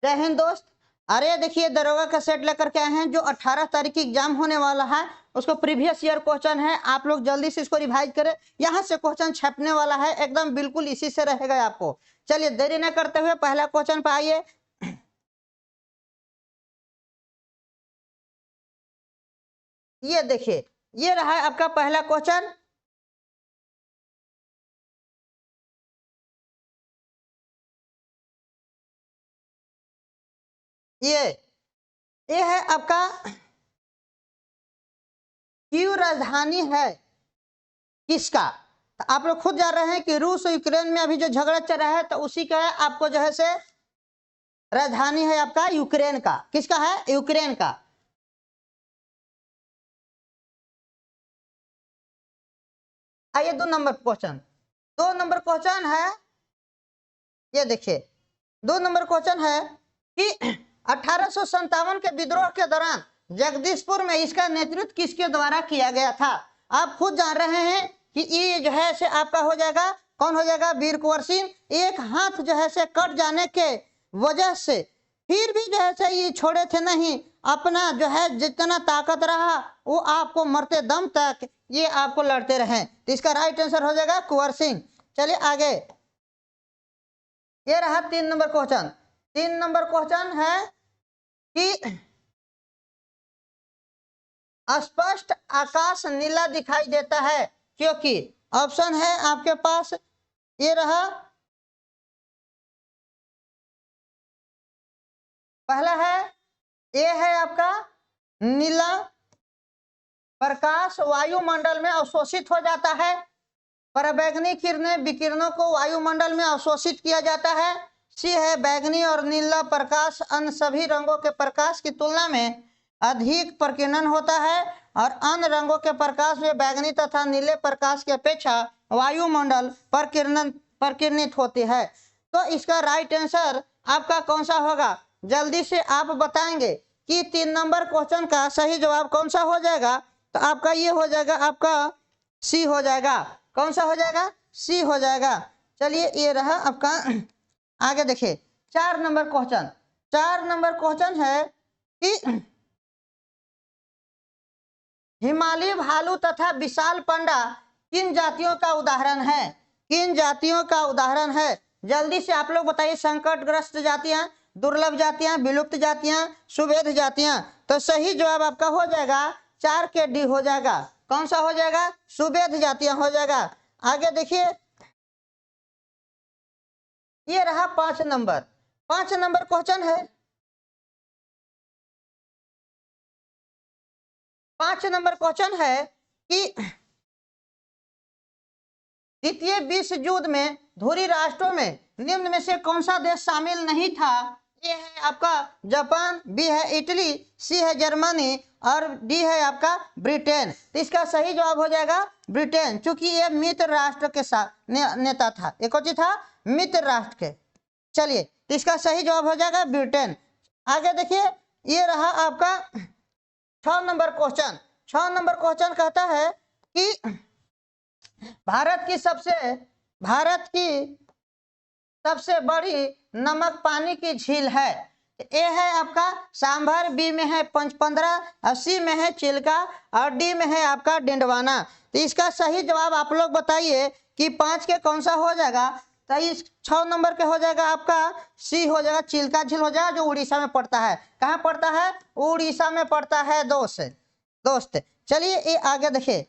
जय हिंद दोस्त। अरे देखिए दरोगा का सेट लेकर के आए हैं जो 18 तारीख की एग्जाम होने वाला है, उसको प्रीवियस ईयर क्वेश्चन है। आप लोग जल्दी से इसको रिवाइज करें, यहाँ से क्वेश्चन छपने वाला है, एकदम बिल्कुल इसी से रहेगा आपको। चलिए देरी न करते हुए पहला क्वेश्चन पे आइए। ये देखिए, ये रहा है आपका पहला क्वेश्चन। ये है आपका, क्यों राजधानी है किसका? तो आप लोग खुद जान रहे हैं कि रूस और यूक्रेन में अभी जो झगड़ा चल रहा है, तो उसी का आपको जो है से राजधानी है आपका यूक्रेन का। किसका है? यूक्रेन का। आइए 2 नंबर क्वेश्चन। 2 नंबर क्वेश्चन है, ये देखिए 2 नंबर क्वेश्चन है कि 1857 के विद्रोह के दौरान जगदीशपुर में इसका नेतृत्व किसके द्वारा किया गया था? आप खुद जान रहे हैं कि ये जो है से आपका हो जाएगा, कौन हो जाएगा? वीर कुंवर सिंह। एक हाथ जो है से कट जाने के वजह से फिर भी जो है से ये छोड़े थे नहीं, अपना जो है जितना ताकत रहा वो आपको मरते दम तक ये आपको लड़ते रहे। तो इसका राइट आंसर हो जाएगा कुंवर सिंह। चलिए आगे, ये रहा 3 नंबर क्वेश्चन। 3 नंबर क्वेश्चन है कि स्पष्ट आकाश नीला दिखाई देता है क्योंकि ऑप्शन है आपके पास, ये रहा, पहला है, ये है आपका नीला प्रकाश वायुमंडल में अवशोषित हो जाता है, पराबैंगनी किरणें विकिरणों को वायुमंडल में अवशोषित किया जाता है। सी है बैगनी और नीला प्रकाश अन्य सभी रंगों के प्रकाश की तुलना में अधिक प्रकीर्णन होता है और अन्य रंगों के प्रकाश में बैगनी तथा नीले प्रकाश की अपेक्षा वायुमंडल प्रकीर्णित होती है। तो इसका राइट आंसर आपका कौन सा होगा? जल्दी से आप बताएंगे कि 3 नंबर क्वेश्चन का सही जवाब कौन सा हो जाएगा? तो आपका ये हो जाएगा, आपका सी हो जाएगा। कौन सा हो जाएगा? सी हो जाएगा। चलिए ये रहा आपका, आगे देखिए 4 नंबर क्वेश्चन। 4 नंबर क्वेश्चन है कि हिमालयी भालू तथा विशाल पंडा किन जातियों का उदाहरण है? किन जातियों का उदाहरण है? जल्दी से आप लोग बताइए। संकटग्रस्त जातियां, दुर्लभ जातियां, विलुप्त जातियां, सुवेध जातियां। तो सही जवाब आपका हो जाएगा 4 के डी हो जाएगा। कौन सा हो जाएगा? सुवेध जातियां हो जाएगा। आगे देखिए, ये रहा 5 नंबर। 5 नंबर क्वेश्चन है, 5 नंबर क्वेश्चन है कि द्वितीय विश्व युद्ध में धुरी राष्ट्रों में निम्न में से कौन सा देश शामिल नहीं था? ए है आपका जापान, बी है इटली, सी है जर्मनी और डी है आपका ब्रिटेन। तो इसका सही जवाब हो जाएगा ब्रिटेन, क्योंकि ये मित्र राष्ट्र के साथ नेता था। एक और था मित्र राष्ट्र के। चलिए, तो इसका सही जवाब हो जाएगा ब्रिटेन। आगे देखिए, ये रहा आपका 6 नंबर क्वेश्चन। 6 नंबर क्वेश्चन कहता है कि भारत की सबसे बड़ी नमक पानी की झील है। ए है आपका सांभर, बी में है पंचपंद्रा और सी में है चिल्का और डी में है आपका डिंडवाना। तो इसका सही जवाब आप लोग बताइए कि 5 के कौन सा हो जाएगा? तो इस 6 नंबर के हो जाएगा आपका सी हो जाएगा, चिल्का झील हो जाएगा, जो उड़ीसा में पड़ता है। कहाँ पड़ता है? उड़ीसा में पड़ता है दोस्त। चलिए ये आगे देखिए,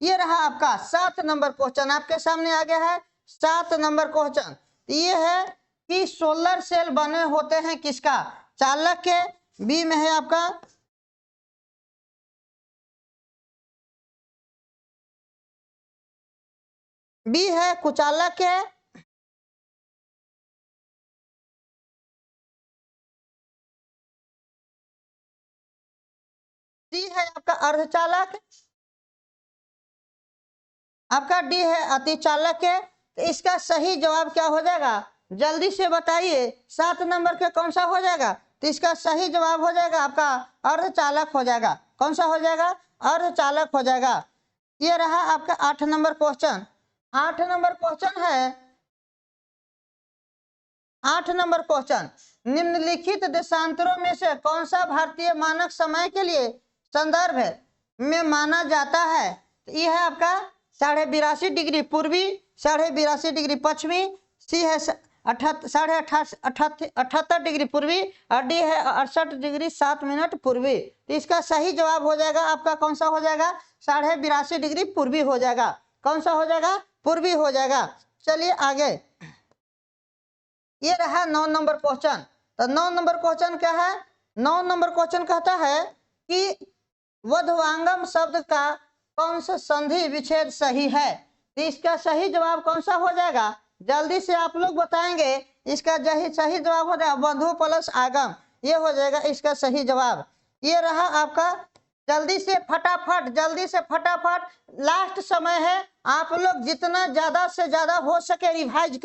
ये रहा आपका 7 नंबर क्वेश्चन आपके सामने आ गया है। 7 नंबर क्वेश्चन ये है कि सोलर सेल बने होते हैं किसका? चालक के, बी में है आपका, बी है कुचालक के, सी है आपका अर्धचालक, आपका डी है अतिचालक के। तो इसका सही जवाब क्या हो जाएगा? जल्दी से बताइए। 7 नंबर के कौन सा हो जाएगा? तो इसका सही जवाब हो जाएगा आपका अर्धचालक हो जाएगा। कौन सा हो जाएगा? अर्धचालक हो जाएगा। ये रहा आपका 8 नंबर क्वेश्चन। 8 नंबर क्वेश्चन है, 8 नंबर क्वेश्चन, निम्नलिखित देशांतरों में से कौन सा भारतीय मानक समय के लिए संदर्भ में माना जाता है? तो ये है आपका 82.5 डिग्री पूर्वी, 82.5 डिग्री पश्चिमी, सी है 78 डिग्री पूर्वी और डी है 68 डिग्री 7 मिनट पूर्वी। तो इसका सही जवाब हो जाएगा आपका कौन सा हो जाएगा? 82.5 डिग्री पूर्वी हो जाएगा। कौन सा हो जाएगा? पूर्वी हो जाएगा। चलिए आगे, ये रहा 9 नंबर क्वेश्चन। तो 9 नंबर क्वेश्चन क्या है? 9 नंबर क्वेश्चन कहता है कि वधवांगम शब्द का कौन सा संधि विच्छेद सही है? तो इसका सही जवाब कौन सा हो जाएगा? जल्दी से आप लोग बताएंगे। इसका सही जवाब हो जाएगा वधु प्लस आगम, ये हो जाएगा इसका सही जवाब। ये रहा आपका, जल्दी से फटाफट लास्ट समय है। आप लोग जितना ज्यादा से ज्यादा हो सके रिवाइज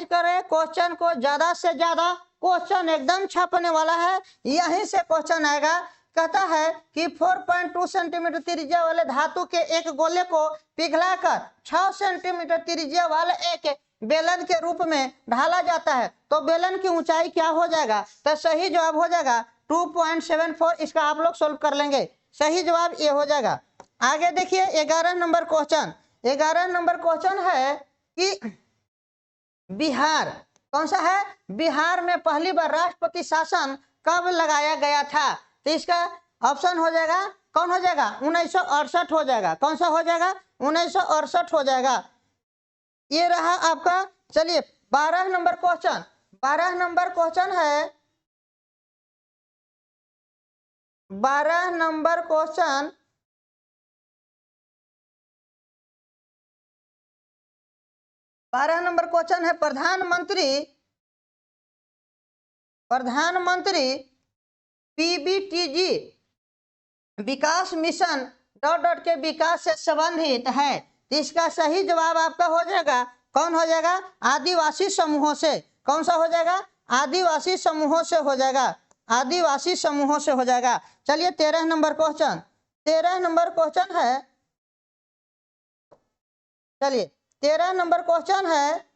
करें क्वेश्चन को, ज्यादा से ज्यादा। क्वेश्चन एकदम छपने वाला है, यहीं से क्वेश्चन आएगा। कहता है कि 4.2 सेंटीमीटर त्रिज्या वाले धातु के एक गोले को पिघलाकर 6 सेंटीमीटर त्रिज्या वाले एक बेलन के रूप में ढाला जाता है, तो बेलन की ऊंचाई क्या हो जाएगा? तो सही जवाब हो जाएगा 2.74। इसका आप लोग सोल्व कर लेंगे, सही जवाब ये हो जाएगा। आगे देखिए 11 नंबर क्वेश्चन। 11 नंबर क्वेश्चन है कि बिहार, कौन सा है? बिहार में पहली बार राष्ट्रपति शासन कब लगाया गया था? तो इसका ऑप्शन हो जाएगा, कौन हो जाएगा? 1968 हो जाएगा। कौन सा हो जाएगा? 1968 हो जाएगा। ये रहा आपका। चलिए 12 नंबर क्वेश्चन। 12 नंबर क्वेश्चन है, 12 नंबर क्वेश्चन, है प्रधानमंत्री पीबीटीजी विकास मिशन ... के विकास से संबंधित है। तो इसका सही जवाब आपका हो जाएगा, कौन हो जाएगा? आदिवासी समूहों से। कौन सा हो जाएगा? आदिवासी समूहों से हो जाएगा, आदिवासी समूहों से हो जाएगा। चलिए 13 नंबर क्वेश्चन। 13 नंबर क्वेश्चन है, चलिए 13 नंबर क्वेश्चन है।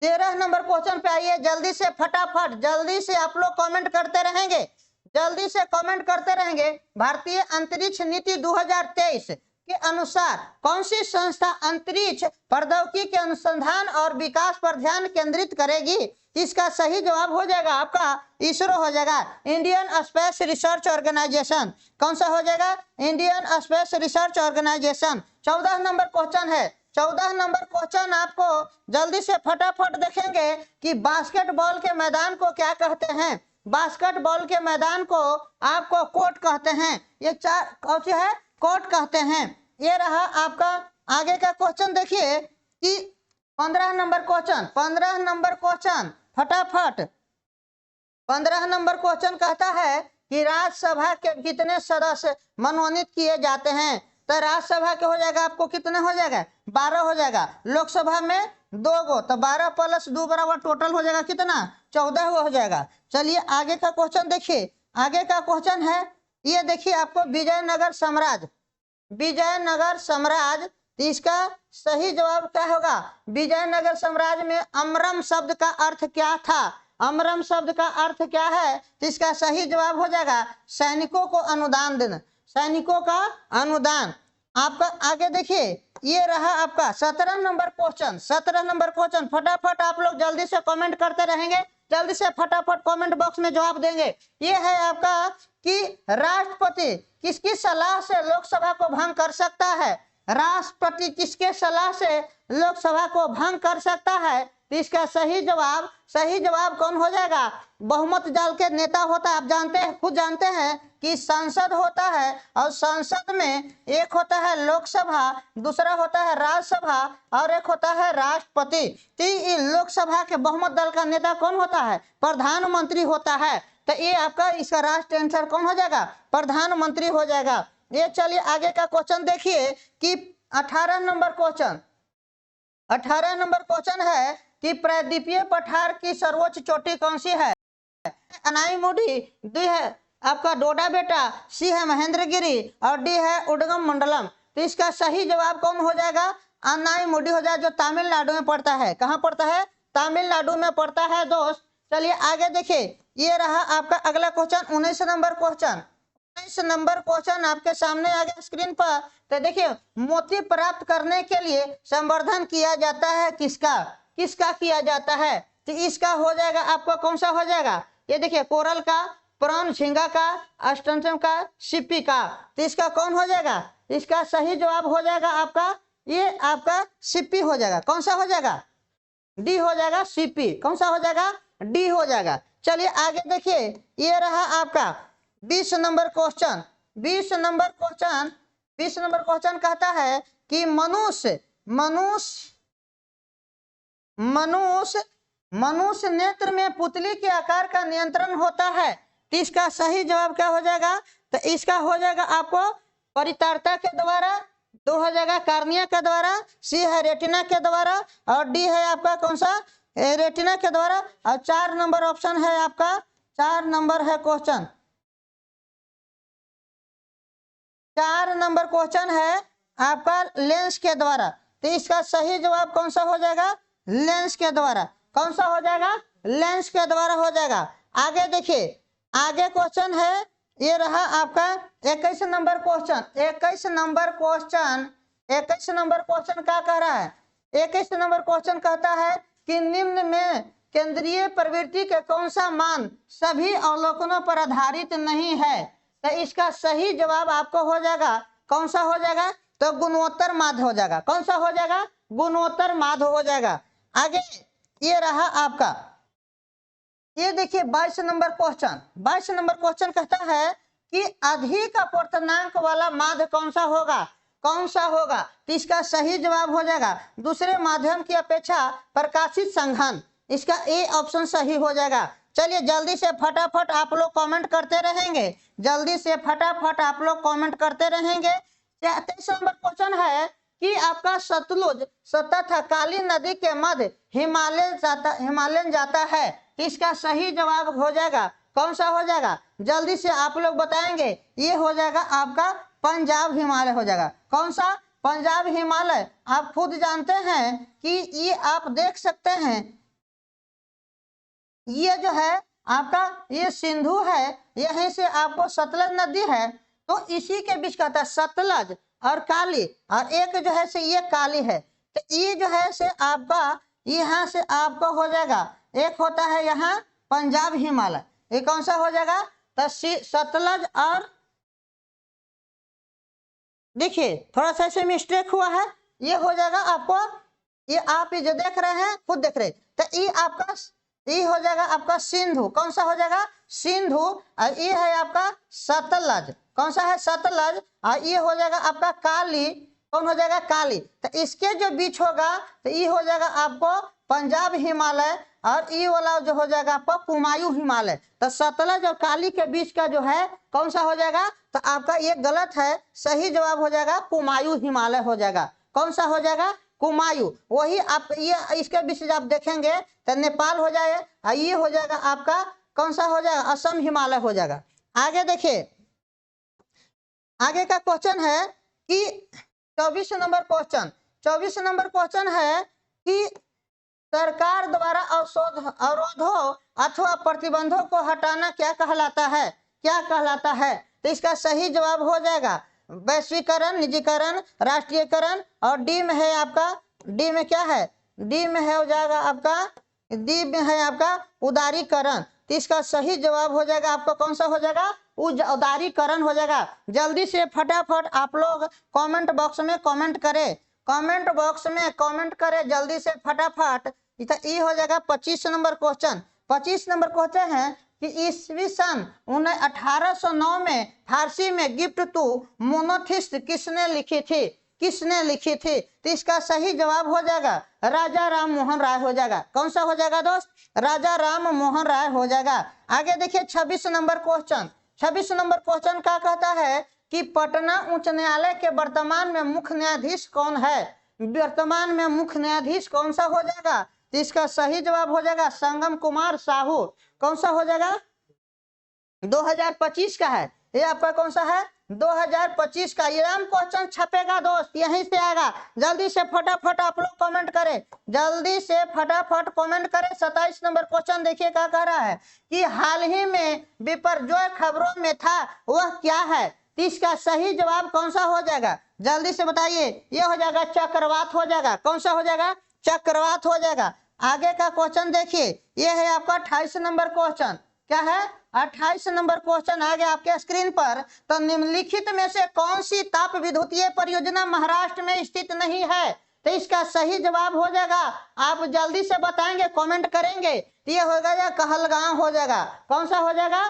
13 नंबर क्वेश्चन पे आइए जल्दी से फटाफट, जल्दी से आप लोग कमेंट करते रहेंगे, जल्दी से कमेंट करते रहेंगे। भारतीय अंतरिक्ष नीति 2023 के अनुसार कौन सी संस्था अंतरिक्ष प्रौद्योगिकी के अनुसंधान और विकास पर ध्यान केंद्रित करेगी? इसका सही जवाब हो जाएगा आपका इसरो हो जाएगा, इंडियन स्पेस रिसर्च ऑर्गेनाइजेशन। कौन सा हो जाएगा? Indian space research organisation. 14 number question है। 14 नंबर क्वेश्चन आपको जल्दी से फटाफट देखेंगे कि बास्केटबॉल के मैदान को क्या कहते हैं? बास्केटबॉल के मैदान को आपको कोर्ट कहते हैं। ये 4 कौन सी है? कोर्ट कहते हैं। ये रहा आपका। आगे का क्वेश्चन देखिए कि 15 नंबर क्वेश्चन। 15 नंबर क्वेश्चन फटाफट। 15 नंबर क्वेश्चन कहता है कि राज्यसभा के कितने सदस्य मनोनीत किए जाते हैं? तो राज्यसभा के हो जाएगा आपको कितने हो जाएगा? 12 हो जाएगा। लोकसभा में 2 गो, तो 12 प्लस 2 बराबर टोटल हो जाएगा कितना? 14 हो जाएगा। चलिए आगे का क्वेश्चन देखिए। आगे का क्वेश्चन है, ये देखिए आपको विजयनगर साम्राज्य, विजयनगर साम्राज्य। इसका सही जवाब क्या होगा? विजयनगर साम्राज्य में अमरम शब्द का अर्थ क्या था? अमरम शब्द का अर्थ क्या है? तो इसका सही जवाब हो जाएगा सैनिकों को अनुदान देना, सैनिकों का अनुदान। आपका आगे देखिए, ये रहा आपका 17 नंबर क्वेश्चन। 17 नंबर क्वेश्चन फटाफट आप लोग जल्दी से कमेंट करते रहेंगे, जल्दी से फटाफट कमेंट बॉक्स में जवाब देंगे। ये है आपका कि राष्ट्रपति किसकी सलाह से लोकसभा को भंग कर सकता है? राष्ट्रपति किसके सलाह से लोकसभा को भंग कर सकता है? तो इसका सही जवाब कौन हो जाएगा? बहुमत दल के नेता होता है। आप जानते हैं, खुद जानते हैं कि संसद होता है और संसद में एक होता है लोकसभा, दूसरा होता है राज्यसभा और एक होता है राष्ट्रपति। तो लोकसभा के बहुमत दल का नेता कौन होता है? प्रधानमंत्री होता है। तो ये आपका इसका राष्ट्र आंसर कौन हो जाएगा? प्रधानमंत्री हो जाएगा। ये चलिए आगे का क्वेश्चन देखिए कि 18 नंबर क्वेश्चन। 18 नंबर क्वेश्चन है कि प्रायद्वीपीय पठार की सर्वोच्च चोटी कौन सी है? अनाईमुडी, डी है आपका डोडा बेटा, सी है महेंद्रगिरी और डी है उडगम मंडलम। तो इसका सही जवाब कौन हो जाएगा? अन्नाईमुडी हो जाएगा, जो तमिलनाडु में पड़ता है। कहाँ पड़ता है? तमिलनाडु में पड़ता है दोस्त। चलिए आगे देखिए, ये रहा आपका अगला question, 19 number question. 19 number question आपके सामने आ गया स्क्रीन पर। तो देखिए, मोती प्राप्त करने के लिए संवर्धन किया जाता है किसका? किसका किया जाता है? तो इसका हो जाएगा आपका, कौन सा हो जाएगा? ये देखिए, कोरल का, प्रॉन झींगा का, अस्टंचम का, सिप्पी का। तो इसका कौन हो जाएगा? इसका सही जवाब हो जाएगा आपका, ये आपका सिप्पी हो जाएगा। कौन सा हो जाएगा? डी हो जाएगा, सिप्पी। कौन सा हो जाएगा? डी हो जाएगा। चलिए आगे देखिए, ये रहा आपका 20 number question. 20 number question, 20 number question कहता है कि मनुष्य नेत्र में पुतली के आकार का नियंत्रण होता है। तो इसका सही जवाब क्या हो जाएगा? तो इसका हो जाएगा आपको परितारता के द्वारा, 2 हो जाएगा कार्निया के द्वारा, सी है रेटिना के द्वारा, और डी है आपका कौन सा? रेटिना के द्वारा। और 4 नंबर ऑप्शन है आपका, 4 नंबर है क्वेश्चन, 4 नंबर क्वेश्चन है आपका लेंस के द्वारा। तो इसका सही जवाब कौन सा हो जाएगा? लेंस के द्वारा। कौन सा हो जाएगा? लेंस के द्वारा हो जाएगा। आगे देखिए, आगे क्वेश्चन है, ये रहा आपका 21 number question. 21 number question, 21 number question क्या कह रहा है? 21 नंबर क्वेश्चन कहता है कि निम्न में केंद्रीय प्रवृत्ति के कौन सा मान सभी अवलोकनों पर आधारित नहीं है? तो इसका सही जवाब आपको हो जाएगा, कौन सा हो जाएगा? तो गुणोत्तर माध्य हो जाएगा। कौन सा हो जाएगा? गुणोत्तर माध्य हो जाएगा। आगे ये रहा आपका, ये देखिए 22 नंबर क्वेश्चन। 22 नंबर क्वेश्चन कहता है कि अधिक अपवर्तनांक वाला माध्य कौन सा होगा? कौन सा होगा? तो इसका सही जवाब हो जाएगा दूसरे माध्यम की अपेक्षा प्रकाशित संघन। इसका ए ऑप्शन सही हो जाएगा। चलिए जल्दी से फटाफट आप लोग कमेंट करते रहेंगे, जल्दी से फटाफट आप लोग कमेंट करते रहेंगे। 23 नंबर क्वेश्चन है कि आपका सतलुज तथा काली नदी के मध्य हिमालयन जाता है। इसका सही जवाब हो जाएगा, कौन सा हो जाएगा? जल्दी से आप लोग बताएंगे। ये हो जाएगा आपका पंजाब हिमालय हो जाएगा। कौन सा? पंजाब हिमालय। आप खुद जानते हैं कि ये आप देख सकते हैं, ये जो है आपका ये सिंधु है, यहीं से आपको सतलज नदी है, तो इसी के बीच कहता है सतलज और काली, और एक जो है से ये काली है। तो ये जो है से आपका यहाँ से आपको हो जाएगा, एक होता है यहाँ पंजाब हिमालय, ये कौन सा हो जाएगा? तो सतलज। और देखिए थोड़ा सा ऐसे मिस्टेक हुआ है, ये हो जाएगा आपको, ये आप ये जो देख रहे हैं खुद देख रहे हैं, तो ये आपका ये हो जाएगा आपका सिंधु। कौन सा हो जाएगा? सिंधु। और ये है आपका सतलज। कौन सा है? सतलज। और ये हो जाएगा आपका काली। कौन हो जाएगा? काली। तो इसके जो बीच होगा तो ये हो जाएगा आपको पंजाब हिमालय, और ये वाला जो हो जाएगा आपको कुमायूं हिमालय। तो सतलज और काली के बीच का जो है कौन सा हो जाएगा? तो आपका ये गलत है, सही जवाब हो जाएगा कुमायूं हिमालय हो जाएगा। कौन सा हो जाएगा? कुमायूं। वही आप ये इसके बीच आप देखेंगे तो नेपाल हो जाएगा, ये हो जाएगा आपका कौन सा हो जाएगा? असम हिमालय हो जाएगा। आगे देखिए, आगे का क्वेश्चन है कि 24 नंबर क्वेश्चन। 24 नंबर क्वेश्चन है कि सरकार द्वारा अवरोधों अथवा प्रतिबंधों को हटाना क्या कहलाता है? क्या कहलाता है? तो इसका सही जवाब हो जाएगा वैश्वीकरण, निजीकरण, राष्ट्रीयकरण, और डी में है आपका, डी में क्या है? डी में है हो जाएगा आपका, डी में है आपका उदारीकरण। तो इसका सही जवाब हो जाएगा आपको कौन सा हो जाएगा? उदारीकरण हो जाएगा। जल्दी से फटाफट आप लोग कमेंट बॉक्स में कमेंट करें, कमेंट बॉक्स में कमेंट करें जल्दी से फटाफट। ये हो जाएगा 25 नंबर क्वेश्चन। 25 नंबर क्वेश्चन है कि ईस्वी सन 1809 में फारसी में गिफ्ट टू मोनोथिस्ट किसने लिखी थी? किसने लिखी थी? तो इसका सही जवाब हो जाएगा राजा राम मोहन राय हो जाएगा। कौन सा हो जाएगा दोस्त? राजा राम मोहन राय हो जाएगा। आगे देखिए 26 नंबर क्वेश्चन। 26 नंबर क्वेश्चन क्या कहता है कि पटना उच्च न्यायालय के वर्तमान में मुख्य न्यायाधीश कौन है? वर्तमान में मुख्य न्यायाधीश कौन सा हो जाएगा? तो इसका सही जवाब हो जाएगा संगम कुमार साहू। कौन सा हो जाएगा? 2025 का है ये आपका कौन सा है? 2025 का एग्जाम क्वेश्चन छपेगा दोस्त, यहीं से आएगा। जल्दी से फटाफट आप लोग कमेंट करें, जल्दी से फटाफट कमेंट करें। 27 नंबर क्वेश्चन देखिए क्या कह रहा है कि हाल ही में विपर्जय खबरों में था वह क्या है। तो इसका सही जवाब कौन सा हो जाएगा, जल्दी से बताइए। ये हो जाएगा चक्रवात हो जाएगा। कौन सा हो जाएगा, चक्रवात हो जाएगा। आगे का क्वेश्चन देखिए, ये है आपका 28 नंबर क्वेश्चन। क्या है, 28 नंबर क्वेश्चन आ गया आपके स्क्रीन पर। तो निम्नलिखित में से कौन सी ताप विद्युतीय परियोजना महाराष्ट्र में स्थित नहीं है। तो इसका सही जवाब हो जाएगा, आप जल्दी से बताएंगे, कमेंट करेंगे। तो ये हो जाएगा कहलगांव हो जाएगा। कौन सा हो जाएगा,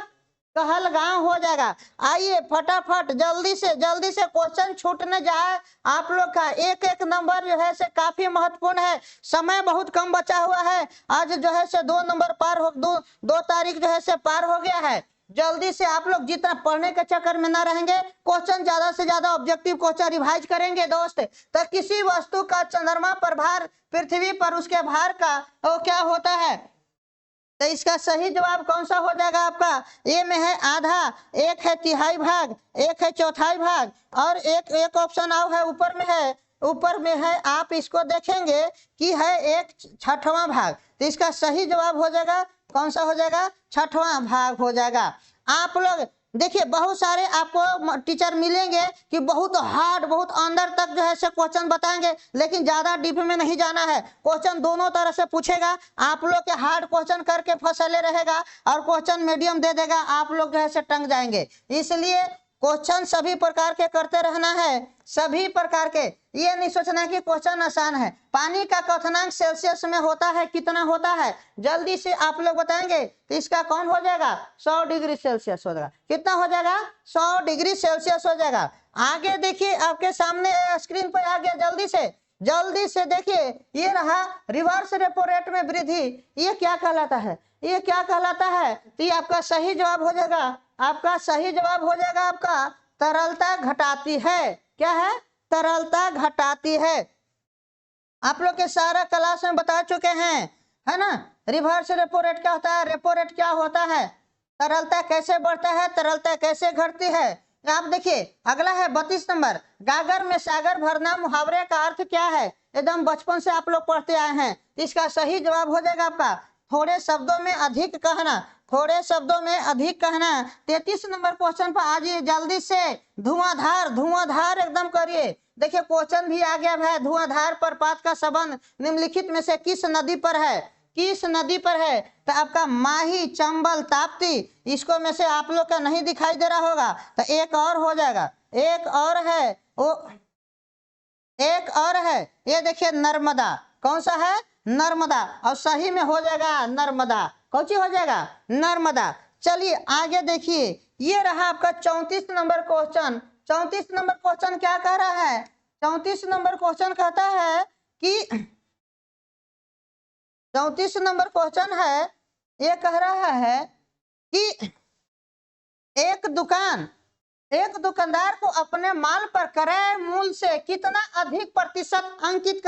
कहलगांव हो जाएगा। आइए फटाफट जल्दी से क्वेश्चन छूट न जाए आप लोग का। एक एक नंबर जो है से काफी महत्वपूर्ण है, समय बहुत कम बचा हुआ है। आज जो है से 2 नंबर पार हो, 2 तारीख जो है से पार हो गया है। जल्दी से आप लोग जितना पढ़ने के चक्कर में ना रहेंगे, क्वेश्चन ज्यादा से ज्यादा ऑब्जेक्टिव क्वेश्चन रिवाइज करेंगे दोस्त। तो किसी वस्तु का चंद्रमा पर भार, पृथ्वी पर उसके भार का वो क्या होता है। तो इसका सही जवाब कौन सा हो जाएगा आपका, ए में है आधा, एक है तिहाई भाग, एक है चौथाई भाग, और एक ऑप्शन और है ऊपर में है आप इसको देखेंगे कि है 1/6वां भाग। तो इसका सही जवाब हो जाएगा कौन सा हो जाएगा, 6वां भाग हो जाएगा। आप लोग देखिए बहुत सारे आपको टीचर मिलेंगे कि बहुत हार्ड, बहुत अंदर तक जो है से क्वेश्चन बताएंगे, लेकिन ज्यादा डीप में नहीं जाना है। क्वेश्चन दोनों तरह से पूछेगा, आप लोग के हार्ड क्वेश्चन करके फंसले रहेगा और क्वेश्चन मीडियम दे देगा, आप लोग जो है से टंग जाएंगे। इसलिए क्वेश्चन सभी प्रकार के करते रहना है, सभी प्रकार के। ये नहीं सोचना कि क्वेश्चन आसान है। पानी का क्वथनांक सेल्सियस में होता है, कितना होता है, जल्दी से आप लोग बताएंगे। तो इसका कौन हो जाएगा, 100 डिग्री सेल्सियस हो जाएगा। कितना हो जाएगा, 100 डिग्री सेल्सियस हो जाएगा। आगे देखिए आपके सामने स्क्रीन पर आ गया, जल्दी से देखिए। ये रहा रिवर्स रेपो रेट में वृद्धि, ये क्या कहलाता है, ये क्या कहलाता है। तो ये आपका सही जवाब हो जाएगा, आपका सही जवाब हो जाएगा आपका तरलता घटाती है। क्या है, तरलता घटाती है। आप लोग के सारा क्लास में बता चुके हैं, है ना। रिवर्स रेपो रेट क्या होता है, रेपो रेट क्या होता है, तरलता कैसे बढ़ता है, तरलता कैसे घटती है। आप देखिए अगला है 32 नंबर, गागर में सागर भरना मुहावरे का अर्थ क्या है। एकदम बचपन से आप लोग पढ़ते आए हैं। इसका सही जवाब हो जाएगा आपका थोड़े शब्दों में अधिक कहना, थोड़े शब्दों में अधिक कहना। 33 नंबर क्वेश्चन पर आ जाइए जल्दी से। धुआंधार एकदम करिए। देखिए क्वेश्चन भी आ गया है, धुआंधार प्रपात का संबंध निम्नलिखित में से किस नदी पर है, किस नदी पर है। तो आपका माही, चंबल, ताप्ती, इसको में से आप लोग का नहीं दिखाई दे रहा होगा। तो एक और हो जाएगा, एक और है वो, एक और है ये देखिए नर्मदा। कौन सा है, नर्मदा। और सही में हो जाएगा नर्मदा। कौन सी हो जाएगा, नर्मदा। चलिए आगे देखिए, ये रहा आपका 34 नंबर क्वेश्चन। 34 नंबर क्वेश्चन क्या कह रहा है, 34 नंबर क्वेश्चन कहता है कि 34 नंबर क्वेश्चन है, ये कह रहा है कि एक दुकानदार को अपने माल पर क्रय मूल्य से कितना अधिक प्रतिशत अंकित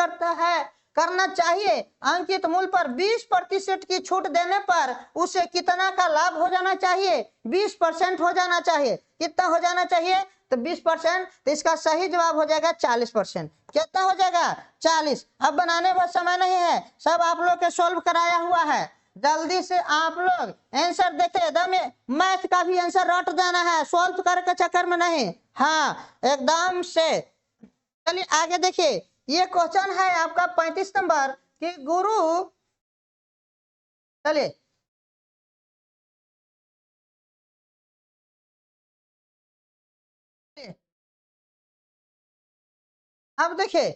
करना चाहिए। अंकित मूल्य पर 20% की छूट देने पर उसे कितना का लाभ हो जाना चाहिए, 20% हो जाना चाहिए। कितना हो जाना चाहिए, तो 20%। तो इसका सही जवाब हो जाएगा 40%। कितना हो जाएगा, 40। अब बनाने में समय नहीं है, सब आप लोग के सोल्व कराया हुआ है। जल्दी से आप लोग आंसर देखे, एकदम मैथ का भी आंसर रट देना है, सॉल्व करके चक्कर में नहीं। हाँ एकदम से। चलिए आगे देखिए, ये क्वेश्चन है आपका 35 नंबर कि गुरु, चलिए अब देखिए,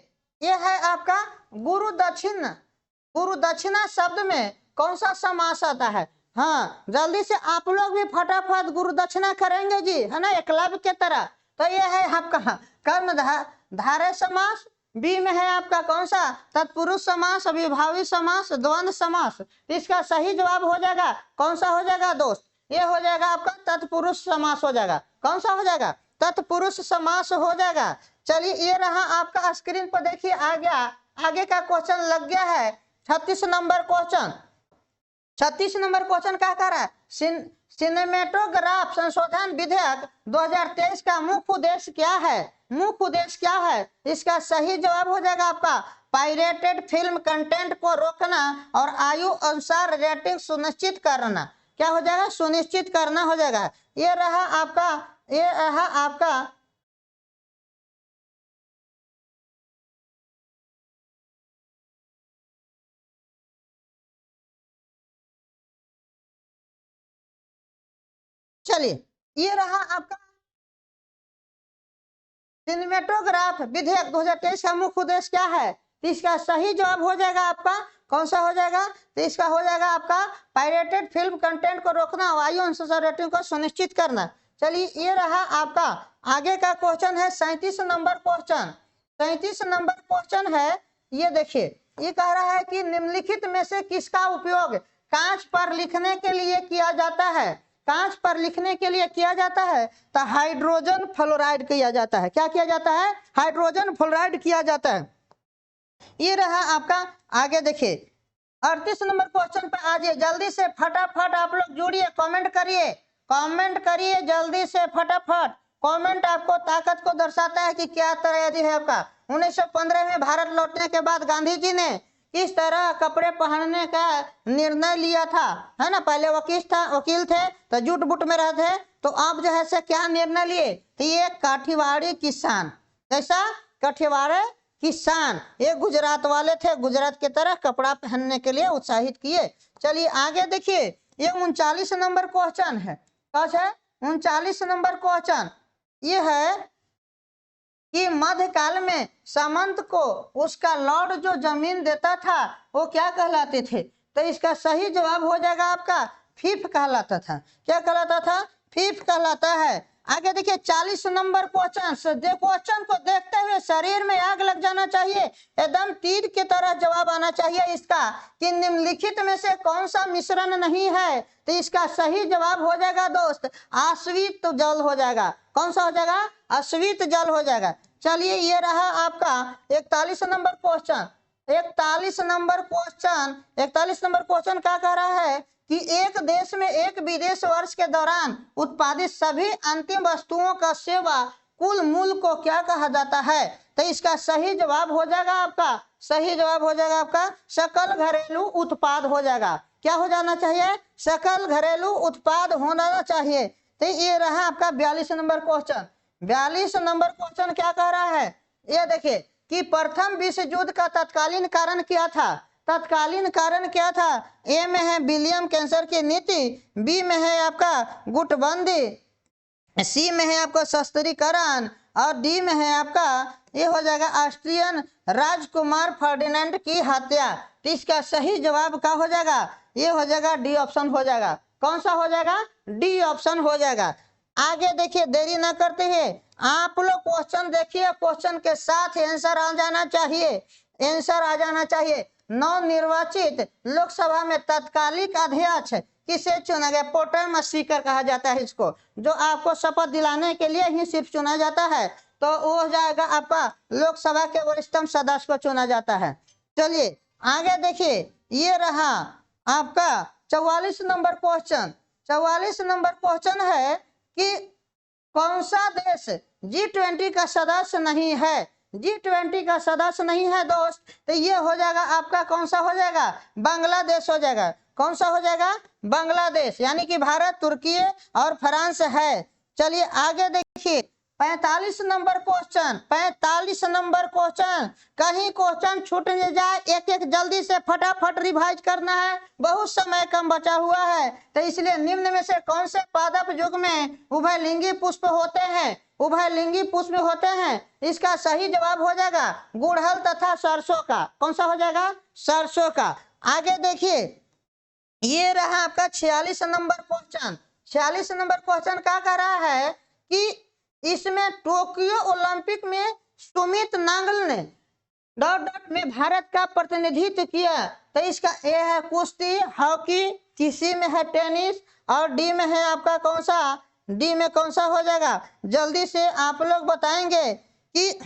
ये है आपका गुरु दक्षिणा शब्द में कौन सा समास आता है। हाँ जल्दी से आप लोग भी फटाफट गुरु दक्षिणा करेंगे जी, है ना, एकलव्य के तरह। तो ये है आपका कर्मधारय समास। बी में है आपका कौन सा, तत्पुरुष समास, अविभावी समास, द्वंद्व समास। इसका सही जवाब हो जाएगा कौन सा हो जाएगा दोस्त, ये हो जाएगा आपका तत्पुरुष समास हो जाएगा। कौन सा हो जाएगा, तत्पुरुष समास हो जाएगा। चलिए ये रहा आपका स्क्रीन पर देखिए आ गया, आगे का क्वेश्चन लग गया है 36 नंबर क्वेश्चन। 36 नंबर क्वेश्चन क्या कर रहा है, सिनेमेटोग्राफ संशोधन विधेयक 2023 का मुख्य उद्देश्य क्या है, मुख्य उद्देश्य क्या है। इसका सही जवाब हो जाएगा आपका पायरेटेड फिल्म कंटेंट को रोकना और आयु अनुसार रेटिंग सुनिश्चित करना। क्या हो जाएगा, सुनिश्चित करना हो जाएगा। ये रहा आपका चलिए ये रहा आपका सिनेमेटोग्राफ विधेयक 2023 का मुख्य उद्देश्य क्या है। तो इसका सही जवाब हो जाएगा आपका कौन सा हो जाएगा, तो इसका हो जाएगा आपका पायरेटेड फिल्म कंटेंट को रोकना, वायु अनुसार रेटिंग को सुनिश्चित करना। चलिए ये रहा आपका आगे का क्वेश्चन है 37 नंबर क्वेश्चन। 37 नंबर क्वेश्चन है, ये देखिए ये कह रहा है कि निम्नलिखित में से किसका उपयोग कांच पर लिखने के लिए किया जाता है, कांच पर लिखने के लिए किया जाता है, तो हाइड्रोजन फ्लोराइड किया जाता है। क्या किया जाता है, हाइड्रोजन फ्लोराइड किया जाता है। ये रहा आपका आगे देखिए 38 नंबर क्वेश्चन पे आ जाइए, जल्दी से फटाफट आप लोग जुड़िए, कमेंट करिए, कमेंट करिए जल्दी से फटाफट। कमेंट आपको ताकत को दर्शाता है कि क्या तैयारी है आपका। 1915 में भारत लौटने के बाद गांधी जी ने किस तरह कपड़े पहनने का निर्णय लिया था, है ना। पहले वकील थे तो जूट बूट में रहते थे, तो अब जो है से क्या निर्णय लिए, तो ये काठियावाड़ी किसान, जैसा काठियावाड़ी किसान, ये गुजरात वाले थे, गुजरात की तरह कपड़ा पहनने के लिए उत्साहित किए। चलिए आगे देखिए ये 39 नंबर क्वेश्चन है, क्या है 39 नंबर क्वेश्चन। ये है कि मध्यकाल में सामंत को उसका लॉर्ड जो जमीन देता था वो क्या कहलाते थे, तो इसका सही जवाब हो जाएगा आपका फीफ कहलाता था। क्या कहलाता था, फीफ कहलाता है। आगे देखिए 40 नंबर क्वेश्चन, क्वेश्चन को देखते हुए शरीर में आग लग जाना चाहिए, एकदम तीर की तरह जवाब आना चाहिए इसका कि निम्नलिखित में से कौन सा मिश्रण नहीं है, तो इसका सही जवाब हो जाएगा दोस्त आश्वित जल हो जाएगा। कौन सा हो जाएगा, आश्वित जल हो जाएगा। चलिए ये रहा आपका 41 नंबर क्वेश्चन। 41 नंबर क्वेश्चन क्या कह रहा है कि एक देश में एक विदेश वर्ष के दौरान उत्पादित सभी अंतिम वस्तुओं का सेवा कुल मूल्य को क्या कहा जाता है, तो इसका सही जवाब हो जाएगा आपका, सही जवाब हो जाएगा आपका सकल घरेलू उत्पाद हो जाएगा। क्या हो जाना चाहिए, सकल घरेलू उत्पाद होना चाहिए। तो ये रहा आपका 42 नंबर क्वेश्चन। 42 नंबर क्वेश्चन क्या कह रहा है, ये देखिए कि प्रथम विश्व युद्ध का तत्कालीन कारण क्या था, तत्कालीन कारण क्या था। ए में है विलियम कैंसर की नीति, बी में है आपका गुटबंदी, सी में है आपका शस्त्रीकरण और डी में है आपका ये हो जाएगा ऑस्ट्रियन राजकुमार फर्डिनेंड की हत्या। तो इसका सही जवाब क्या हो जाएगा, ये हो जाएगा डी ऑप्शन हो जाएगा। कौन सा हो जाएगा, डी ऑप्शन हो जाएगा। आगे देखिए देरी ना करते हैं आप लोग क्वेश्चन देखिए, क्वेश्चन के साथ आंसर आ जाना चाहिए, आंसर आ जाना चाहिए। नवनिर्वाचित लोकसभा में तत्कालिक अध्यक्ष किसे चुना गया, प्रोटेम स्पीकर कहा जाता है इसको, जो आपको शपथ दिलाने के लिए ही सिर्फ चुना जाता है, तो वो हो जाएगा आपका लोकसभा के वरिष्ठतम सदस्य को चुना जाता है। चलिए आगे देखिए ये रहा आपका 44 नंबर क्वेश्चन। 44 नंबर क्वेश्चन है कि कौन सा देश G20 का सदस्य नहीं है, G20 का सदस्य नहीं है दोस्त, तो ये हो जाएगा आपका कौन सा हो जाएगा, बांग्लादेश हो जाएगा। कौन सा हो जाएगा, बांग्लादेश, यानी कि भारत, तुर्की और फ्रांस है। चलिए आगे देखिए 45 नंबर क्वेश्चन। 45 नंबर क्वेश्चन, कहीं क्वेश्चन छूट नहीं जाए, एक एक जल्दी से फटाफट रिवाइज करना है, बहुत समय कम बचा हुआ है। तो इसलिए निम्न में से कौन से पादप युग में उभयलिंगी पुष्प होते हैं, उभयलिंगी पुष्प होते हैं, इसका सही जवाब हो जाएगा गुड़हल तथा सरसों का। कौन सा हो जाएगा, सरसों का। आगे देखिए ये रहा आपका 46 नंबर क्वेश्चन। 46 नंबर क्वेश्चन क्या कह रहा है कि इसमें टोक्यो ओलंपिक में सुमित नागल ने डॉट डॉट में भारत का प्रतिनिधित्व किया, तो इसका ए है कुश्ती, हॉकी, सी में है टेनिस और डी में है आपका कौन सा, डी में कौन सा हो जाएगा, जल्दी से आप लोग बताएंगे कि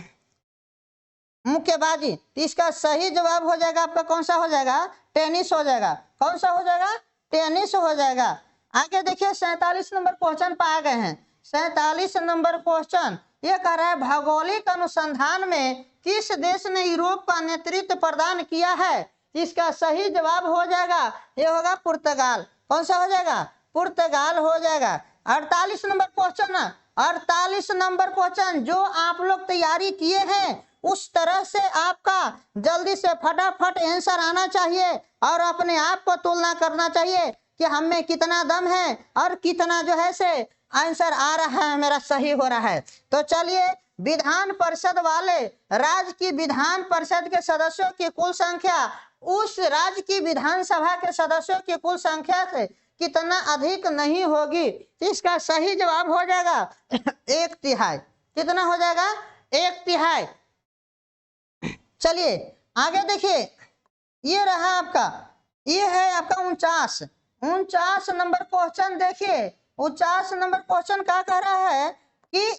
मुक्केबाजी। इसका सही जवाब हो जाएगा आपका कौन सा हो जाएगा, टेनिस हो जाएगा। कौन सा हो जाएगा, टेनिस हो जाएगा। आगे देखिए 47 नंबर क्वेश्चन पे आ गए हैं। 47 नंबर क्वेश्चन ये कह रहा है भौगोलिक अनुसंधान में किस देश ने यूरोप का नेतृत्व प्रदान किया है? इसका सही जवाब हो जाएगा, ये होगा पुर्तगाल। कौन सा हो जाएगा? पुर्तगाल हो जाएगा। 48 नंबर क्वेश्चन, 48 नंबर क्वेश्चन जो आप लोग तैयारी किए हैं उस तरह से आपका जल्दी से फटाफट आंसर आना चाहिए और अपने आप को तुलना करना चाहिए कि हम में कितना दम है और कितना जो है से आंसर आ रहा है, मेरा सही हो रहा है। तो चलिए, विधान परिषद वाले राज्य की विधान परिषद के सदस्यों की कुल संख्या उस राज्य की विधानसभा के सदस्यों की कुल संख्या से कितना अधिक नहीं होगी? इसका सही जवाब हो जाएगा 1/3। कितना हो जाएगा? 1/3। चलिए आगे देखिए, ये रहा आपका, ये है आपका 49 नंबर क्वेश्चन। देखिए 49 नंबर क्वेश्चन क्या कह रहा है कि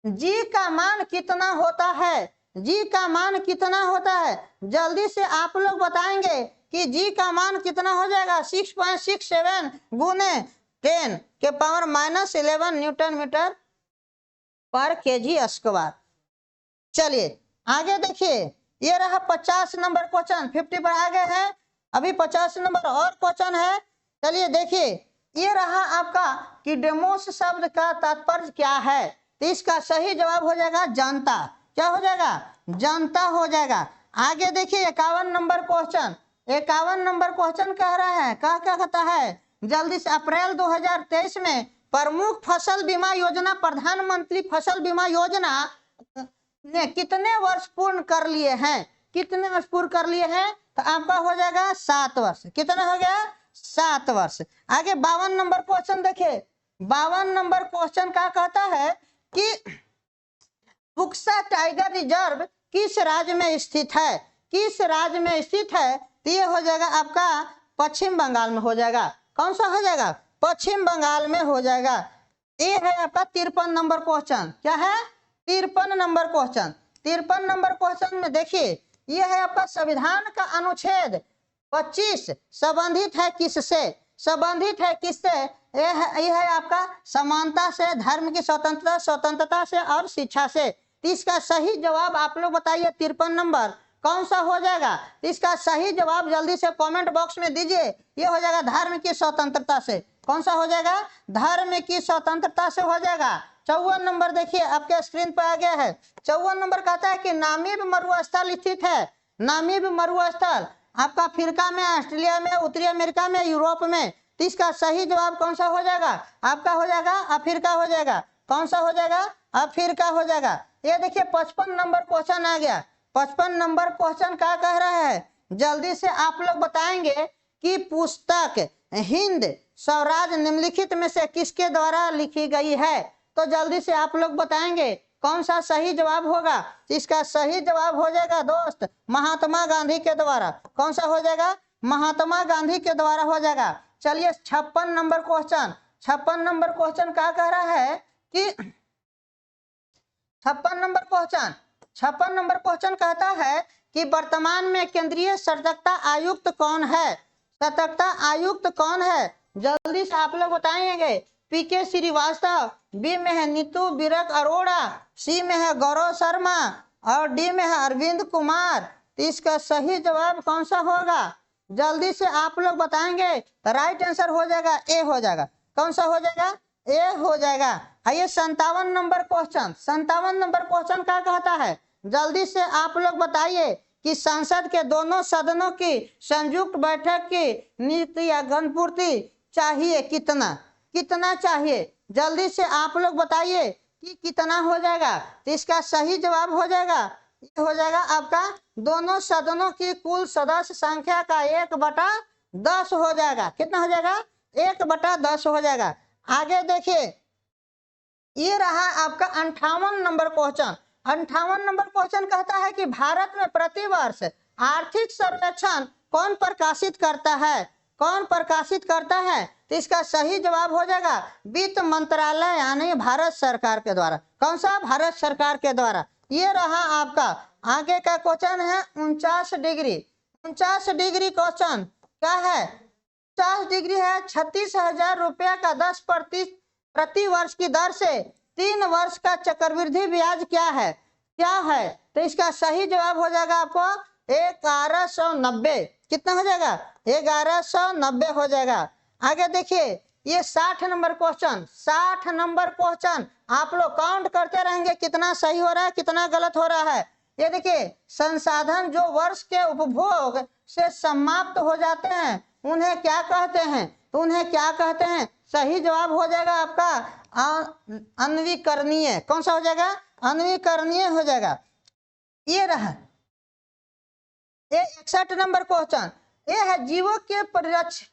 जी का मान कितना होता है? जी का मान कितना होता है? जल्दी से आप लोग बताएंगे कि जी का मान कितना हो जाएगा? 6.67 गुने 10 के पावर -11 न्यूटन मीटर पर केजी स्क्वायर। चलिए आगे देखिए, ये रहा 50 नंबर क्वेश्चन। 50 पर आ गए हैं, अभी 50 नंबर और क्वेश्चन है। चलिए देखिए, ये रहा आपका कि डेमोस शब्द का तात्पर्य क्या है? तो इसका सही जवाब हो जाएगा जनता। क्या हो जाएगा? जनता हो जाएगा। आगे देखिए 51 नंबर क्वेश्चन। 51 नंबर क्वेश्चन कह रहा है, क्या क्या कहता है? जल्दी से, अप्रैल 2023 में प्रमुख फसल बीमा योजना, प्रधानमंत्री फसल बीमा योजना ने कितने वर्ष पूर्ण कर लिए हैं? कितने वर्ष पूर्ण कर लिए हैं? तो आपका हो जाएगा 7 वर्ष। कितना हो गया? 7 वर्ष। आगे 52 नंबर क्वेश्चन देखिए, 52 नंबर क्वेश्चन क्या कहता है कि बुक्सा टाइगर रिजर्व किस राज्य में स्थित है? किस राज्य में स्थित है? तो ये हो जाएगा आपका पश्चिम बंगाल में हो जाएगा। कौन सा हो जाएगा? पश्चिम बंगाल में हो जाएगा। ये है आपका 53 नंबर क्वेश्चन। क्या है? 53 नंबर क्वेश्चन। 53 नंबर क्वेश्चन में देखिए, ये है आपका संविधान का अनुच्छेद 25 संबंधित है किससे? संबंधित है किससे? यह है आपका समानता से, धर्म की स्वतंत्रता, स्वतंत्रता से और शिक्षा से। इसका सही जवाब आप लोग बताइए 53 नंबर कौन सा हो जाएगा? इसका सही जवाब जल्दी से कमेंट बॉक्स में दीजिए। ये हो जाएगा धर्म की स्वतंत्रता से। कौन सा हो जाएगा? धर्म की स्वतंत्रता से हो जाएगा। 54 नंबर देखिए आपके स्क्रीन पर आ गया है। 54 नंबर कहता है कि नामीब मरुस्थल स्थित है। नामीब मरुस्थल आपका अफ्रीका में, ऑस्ट्रेलिया में, उत्तरी अमेरिका में, यूरोप में। तो इसका सही जवाब कौन सा हो जाएगा? आपका हो जाएगा अफ्रीका हो जाएगा। कौन सा हो जाएगा? अफ्रीका हो जाएगा। ये देखिए 55 नंबर क्वेश्चन आ गया। 55 नंबर क्वेश्चन क्या कह रहा है? जल्दी से आप लोग बताएंगे कि पुस्तक हिंद स्वराज निम्नलिखित में से किसके द्वारा लिखी गई है? तो जल्दी से आप लोग बताएंगे कौन सा सही जवाब होगा? इसका सही जवाब हो जाएगा दोस्त महात्मा गांधी के द्वारा। कौन सा हो जाएगा? महात्मा गांधी के द्वारा हो जाएगा। चलिए 56 नंबर क्वेश्चन। 56 नंबर क्वेश्चन क्या कह रहा है कि 56 नंबर क्वेश्चन, 56 नंबर क्वेश्चन कहता है कि वर्तमान में केंद्रीय सतर्कता आयुक्त कौन है? सतर्कता आयुक्त कौन है? जल्दी से आप लोग बताएंगे। पीके श्रीवास्तव, बी में है नीतू बिरक अरोड़ा, सी में है गौरव शर्मा और डी में है अरविंद कुमार। तो इसका सही जवाब कौन सा होगा? जल्दी से आप लोग बताएंगे तो राइट आंसर हो जाएगा ए हो जाएगा। कौन सा हो जाएगा? ए हो जाएगा। आइए 57 नंबर क्वेश्चन। 57 नंबर क्वेश्चन क्या कहता है? जल्दी से आप लोग बताइए कि संसद के दोनों सदनों की संयुक्त बैठक की नीति या घनपूर्ति चाहिए कितना? कितना चाहिए? जल्दी से आप लोग बताइए कि कितना हो जाएगा? तो इसका सही जवाब हो जाएगा, ये हो जाएगा आपका दोनों सदनों की कुल सदस्य संख्या का 1/10 हो जाएगा। कितना हो जाएगा? 1/10 हो जाएगा। आगे देखिए, ये रहा आपका 58 नंबर क्वेश्चन। 58 नंबर क्वेश्चन कहता है कि भारत में प्रतिवर्ष आर्थिक सर्वेक्षण कौन प्रकाशित करता है? कौन प्रकाशित करता है? तो इसका सही जवाब हो जाएगा वित्त मंत्रालय यानी भारत सरकार के द्वारा। कौन सा? भारत सरकार के द्वारा। ये रहा आपका आगे का क्वेश्चन है 49 डिग्री। 49 डिग्री क्वेश्चन क्या है? 50 डिग्री है 36,000 रुपया का 10 प्रति वर्ष की दर से 3 वर्ष का चक्रवृद्धि ब्याज क्या है? तो इसका सही जवाब हो जाएगा आपको 1190। कितना हो जाएगा? 1190 हो जाएगा। आगे देखिए ये 60 नंबर क्वेश्चन, 60 नंबर क्वेश्चन आप लोग काउंट करते रहेंगे कितना सही हो रहा है कितना गलत हो रहा है। ये देखिए, संसाधन जो वर्ष के उपभोग से समाप्त हो जाते हैं उन्हें क्या कहते हैं? तो उन्हें क्या कहते हैं? सही जवाब हो जाएगा आपका अन्वीकरणीय। कौन सा हो जाएगा? अन्वीकरणीय हो जाएगा। ये रहा ये 61 नंबर क्वेश्चन, ये है जीवों के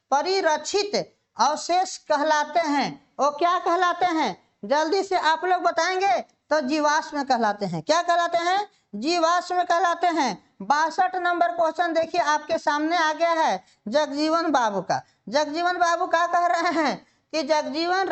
परिरक्षित अवशेष कहलाते हैं। वो क्या कहलाते हैं? जल्दी से आप लोग बताएंगे तो जीवाश्म कहलाते हैं। क्या कहलाते हैं? जीवाश्म कहलाते हैं। 62 नंबर क्वेश्चन देखिए आपके सामने आ गया है जगजीवन बाबू का। जगजीवन बाबू क्या कह रहे हैं कि जगजीवन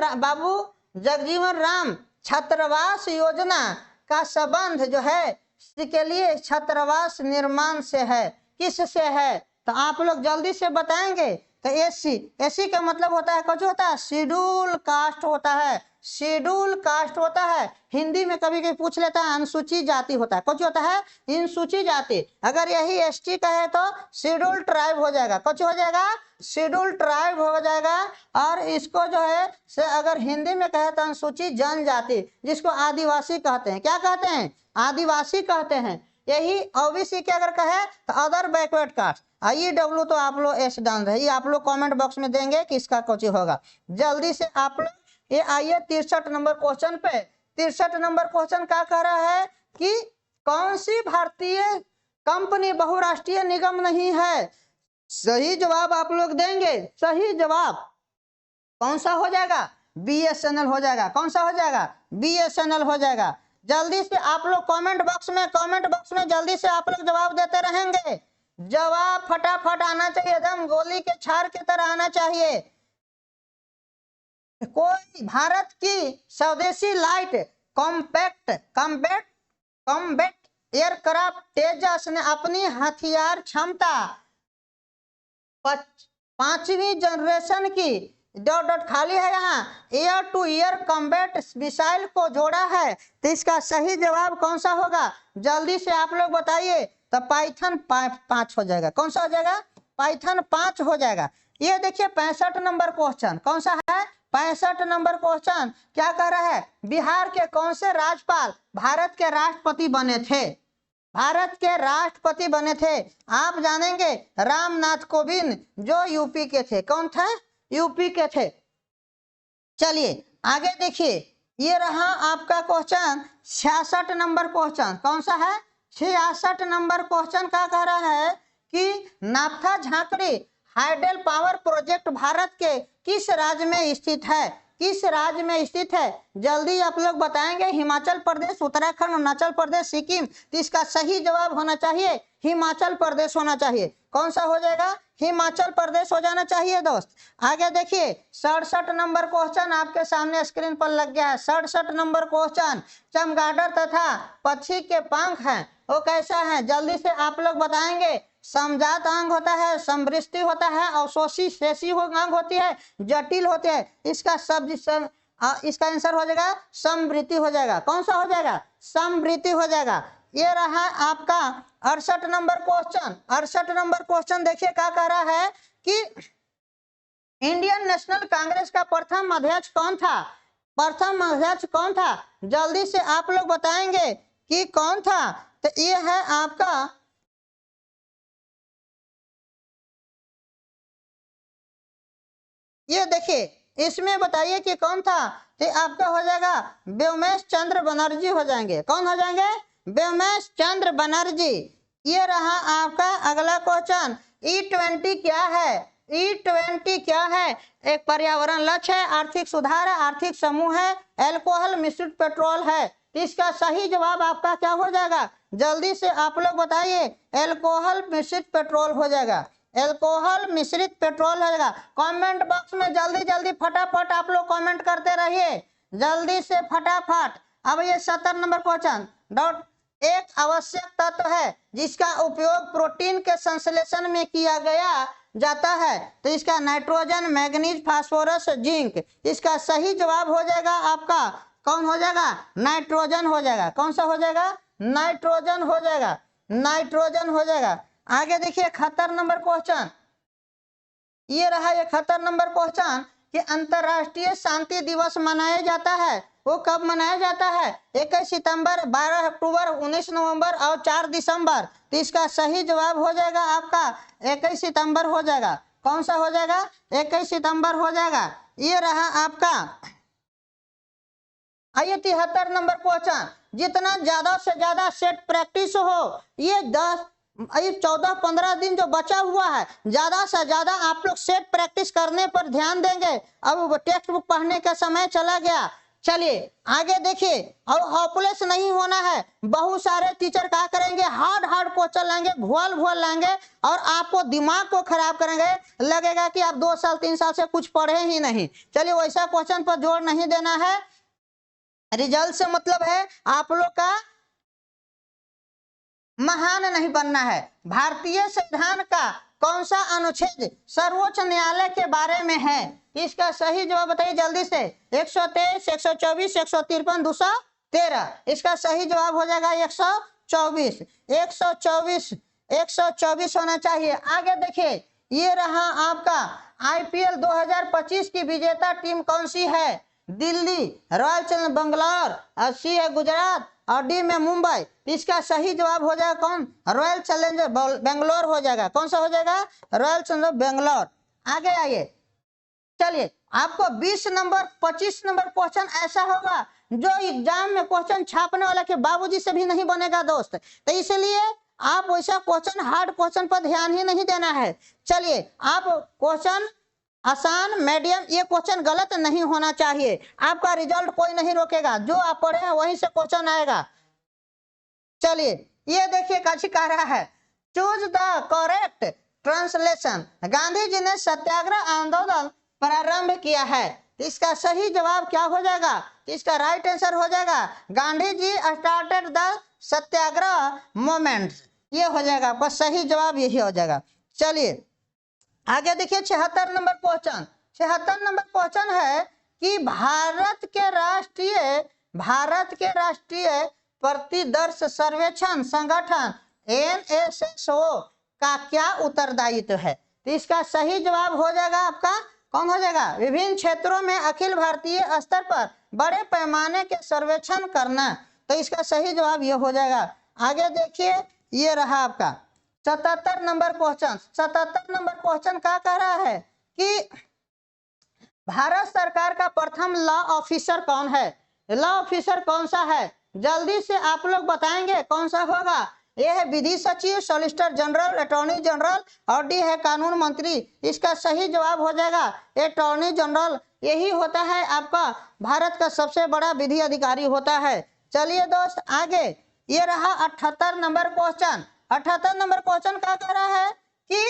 राम छात्रावास योजना का संबंध जो है इसके लिए छात्रावास निर्माण से है। किस से है? तो आप लोग जल्दी से बताएंगे। तो एससी का मतलब होता है कुछ होता है शेड्यूल कास्ट होता है। शेड्यूल कास्ट होता है, हिंदी में कभी कभी पूछ लेता है अनुसूचित जाति होता है। कुछ होता है अनुसूचित जाति। अगर यही एसटी का है तो शेड्यूल ट्राइब हो जाएगा। कुछ हो जाएगा शेड्यूल ट्राइब हो जाएगा। और इसको जो है से अगर हिंदी में कहे तो अनुसूचित जनजाति, जिसको आदिवासी कहते हैं। क्या कहते हैं? आदिवासी कहते हैं। यही ओबीसी के अगर कहे तो अदर बैकवर्ड कास्ट। IEW तो आप लोग एस डाल रहे, ये आप लोग कमेंट बॉक्स में देंगे कि इसका कुछ होगा। जल्दी से आप लोग ये आइए 63 नंबर क्वेश्चन पे। 63 नंबर क्वेश्चन क्या कह रहा है कि कौन सी भारतीय कंपनी बहुराष्ट्रीय निगम नहीं है? सही जवाब आप लोग देंगे। सही जवाब कौन सा हो जाएगा? BSNL हो जाएगा। कौन सा हो जाएगा? BSNL हो जाएगा। जल्दी से आप लोग कमेंट बॉक्स में जल्दी से आप लोग जवाब देते रहेंगे। जवाब फटाफट आना चाहिए, एकदम गोली के छार की तरह आना चाहिए। कोई भारत की स्वदेशी लाइट कॉम्बैट एयरक्राफ्ट तेजस ने अपनी हथियार क्षमता 5वीं जनरेशन की खाली है यहाँ air to air combat missile को जोड़ा है। तो इसका सही जवाब कौन सा होगा? जल्दी से आप लोग बताइए। तो पाइथन 5 हो जाएगा। कौन सा हो जाएगा? पाइथन 5 हो जाएगा। ये देखिए 65 नंबर क्वेश्चन कौन सा है? 65 नंबर क्वेश्चन क्या कह रहा है? बिहार के कौन से राज्यपाल भारत के राष्ट्रपति बने थे? भारत के राष्ट्रपति बने थे। आप जानेंगे रामनाथ कोविंद जो यूपी के थे। कौन थे? यूपी के थे। चलिए आगे देखिए, ये रहा आपका क्वेश्चन 66 नंबर क्वेश्चन। कौन सा है? 66 नंबर क्वेश्चन क्या कह रहा है कि Naptha Jhakri hydel power project Bharat के किस राज्य में स्थित है? किस राज्य में स्थित है? जल्दी आप लोग बताएंगे। हिमाचल प्रदेश, उत्तराखंड, अरुणाचल प्रदेश, सिक्किम। तो इसका सही जवाब होना चाहिए हिमाचल प्रदेश होना चाहिए। कौन सा हो जाएगा? हिमाचल प्रदेश हो जाना चाहिए दोस्त। आगे देखिए 67 नंबर क्वेश्चन आपके सामने स्क्रीन पर लग गया है। 67 नंबर क्वेश्चन, चमगादड़ तथा पक्षी के पंख हैं वो कैसा है? जल्दी से आप लोग बताएंगे। समजात अंग होता है, समृष्टि होता है, अवशोषी शेषी अंग होती है, जटिल होते हैं। इसका आंसर हो जाएगा समवृत्ति हो जाएगा। कौन सा हो जाएगा? समवृत्ति हो जाएगा। ये रहा आपका 68 नंबर क्वेश्चन। 68 नंबर क्वेश्चन देखिए क्या कह रहा है कि इंडियन नेशनल कांग्रेस का प्रथम अध्यक्ष कौन था? प्रथम अध्यक्ष कौन था? जल्दी से आप लोग बताएंगे कि कौन था। तो ये है आपका ये देखिए इसमें बताइए कि कौन था। तो आपका हो जाएगा व्योमेश चंद्र बनर्जी हो जाएंगे। कौन हो जाएंगे? व्योमेश चंद्र बनर्जी। ये रहा आपका अगला क्वेश्चन। E20 क्या है? E20 क्या है? एक पर्यावरण लक्ष्य है, आर्थिक सुधार है, आर्थिक समूह है, अल्कोहल मिश्रित पेट्रोल है। इसका सही जवाब आपका क्या हो जाएगा? जल्दी से आप लोग बताइए। अल्कोहल मिश्रित पेट्रोल हो जाएगा। अल्कोहल मिश्रित पेट्रोल हो जाएगा। कमेंट बॉक्स में जल्दी जल्दी फटाफट आप लोग कमेंट करते रहिए, जल्दी से फटाफट। अब ये 70 नंबर क्वेश्चन। एक आवश्यक तत्व है जिसका उपयोग प्रोटीन के संश्लेषण में किया गया जाता है। तो इसका नाइट्रोजन, मैग्नीज, फास्फोरस, जिंक, इसका सही जवाब हो जाएगा आपका कौन हो जाएगा? नाइट्रोजन हो जाएगा। कौन सा हो जाएगा? नाइट्रोजन हो जाएगा, नाइट्रोजन हो जाएगा। आगे देखिए 71 नंबर क्वेश्चन, ये रहा 71 नंबर क्वेश्चन कि अंतरराष्ट्रीय शांति दिवस मनाया जाता है, वो कब मनाया जाता है? 21 सितंबर, 12 अक्टूबर, 19 नवंबर और 4 दिसंबर। तो इसका सही जवाब हो जाएगा आपका 21 सितंबर हो जाएगा। कौन सा हो जाएगा? 21 सितंबर हो जाएगा। ये रहा आपका। आइए 73 नंबर क्वेश्चन, जितना ज्यादा से ज्यादा सेट प्रैक्टिस हो, ये 14-15 दिन जो बचा हुआ है, ज्यादा से ज्यादा आप लोग सेट प्रैक्टिस करने पर ध्यान देंगे। अब टेक्स्ट बुक पढ़ने का समय चला गया। चलिए आगे देखिए, और होपलेस नहीं होना है। बहुत सारे टीचर क्या करेंगे? हार्ड क्वेश्चन लेंगे, भूल लेंगे और आपको दिमाग को खराब करेंगे, लगेगा कि आप 2 साल 3 साल से कुछ पढ़े ही नहीं। चलिए वैसा क्वेश्चन पर जोर नहीं देना है। रिजल्ट से मतलब है आप लोग का महान नहीं बनना है। भारतीय संविधान का कौन सा अनुच्छेद सर्वोच्च न्यायालय के बारे में है? इसका सही जवाब बताइए जल्दी से। 123, 124, 153, 213। इसका सही जवाब हो जाएगा 124। 124 होना चाहिए। आगे देखिए, ये रहा आपका IPL 2025 की विजेता टीम कौन सी है? दिल्ली, रॉयल चैलेंजर्स बेंगलोर, सी है गुजरात और डी में मुंबई। इसका सही जवाब हो जाएगा कौन? रॉयल चैलेंजर्स बेंगलोर हो जाएगा। कौन सा हो जाएगा? Royal Challengers Bangalore. आगे आइए, चलिए आपको 20 नंबर 25 नंबर क्वेश्चन ऐसा होगा जो एग्जाम में क्वेश्चन छापने वाला के बाबूजी से भी नहीं बनेगा दोस्त। तो इसलिए आप वैसा क्वेश्चन, हार्ड क्वेश्चन पर ध्यान ही नहीं देना है। चलिए आप क्वेश्चन आसान, मीडियम, ये क्वेश्चन गलत नहीं होना चाहिए। आपका रिजल्ट कोई नहीं रोकेगा, जो आप पढ़े हैं वहीं से क्वेश्चन आएगा। चलिए ये देखिए काची कह रहा है, choose the correct translation. Gandhi ji ने सत्याग्रह आंदोलन प्रारंभ किया है। इसका सही जवाब क्या हो जाएगा? इसका राइट आंसर हो जाएगा Gandhi ji started the Satyagraha movement. ये हो जाएगा आपका सही जवाब, यही हो जाएगा। चलिए आगे देखिए 76 नंबर क्वेश्चन। 76 नंबर क्वेश्चन है कि भारत के राष्ट्रीय प्रतिदर्श सर्वेक्षण संगठन NSSO का क्या उत्तरदायित्व है? तो इसका सही जवाब हो जाएगा आपका कौन हो जाएगा? विभिन्न क्षेत्रों में अखिल भारतीय स्तर पर बड़े पैमाने के सर्वेक्षण करना। तो इसका सही जवाब ये हो जाएगा। आगे देखिए, ये रहा आपका 77 नंबर क्वेश्चन। 77 नंबर क्वेश्चन क्या कह रहा है कि भारत सरकार का प्रथम लॉ ऑफिसर कौन है? लॉ ऑफिसर कौन सा है? जल्दी से आप लोग बताएंगे कौन सा होगा। ये है विधि सचिव, सॉलिसिटर जनरल, अटॉर्नी जनरल और डी है कानून मंत्री। इसका सही जवाब हो जाएगा अटॉर्नी जनरल। यही होता है आपका भारत का सबसे बड़ा विधि अधिकारी होता है। चलिए दोस्त आगे, ये रहा 78 नंबर क्वेश्चन। 78 नंबर क्वेश्चन क्या कह रहा है कि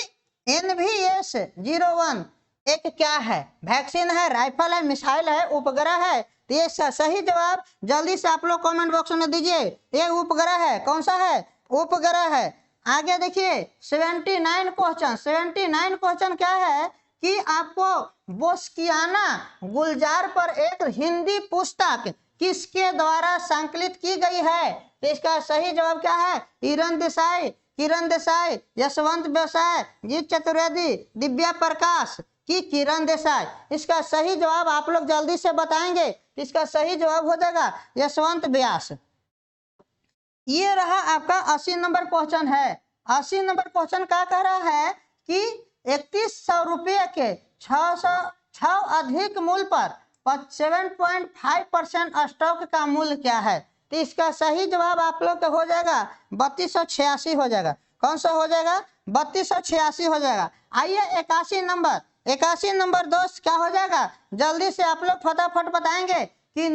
NVS-01 एक क्या है? वैक्सीन है, राइफल है, मिसाइल है, उपग्रह है। तो ये सही जवाब जल्दी से आप लोग कमेंट बॉक्स में दीजिए। ये उपग्रह है। कौन सा है? उपग्रह है। आगे देखिए 79 क्वेश्चन। 79 क्वेश्चन क्या है कि आपको बोस्कियाना गुलजार पर एक हिंदी पुस्तक किसके द्वारा संकलित की गई है? तो इसका सही जवाब क्या है? किरण देसाई, यशवंत बेसाय, जीत चतुर्वेदी, दिव्या प्रकाश की किरण देसाई। इसका सही जवाब आप लोग जल्दी से बताएंगे। इसका सही जवाब हो जाएगा यशवंत व्यास। ये रहा आपका 80 नंबर क्वेश्चन है। 80 नंबर क्वेश्चन क्या कह रहा है कि 3100 रुपये के 606 अधिक मूल्य पर 7.5% स्टॉक का मूल्य क्या है? तो इसका सही जवाब आप लोग का हो जाएगा 3286 हो जाएगा। कौन सा हो जाएगा? 3286 हो जाएगा। आइए 81 नंबर दोस्त क्या हो जाएगा? जल्दी से आप लोग फटाफट बताएंगे कि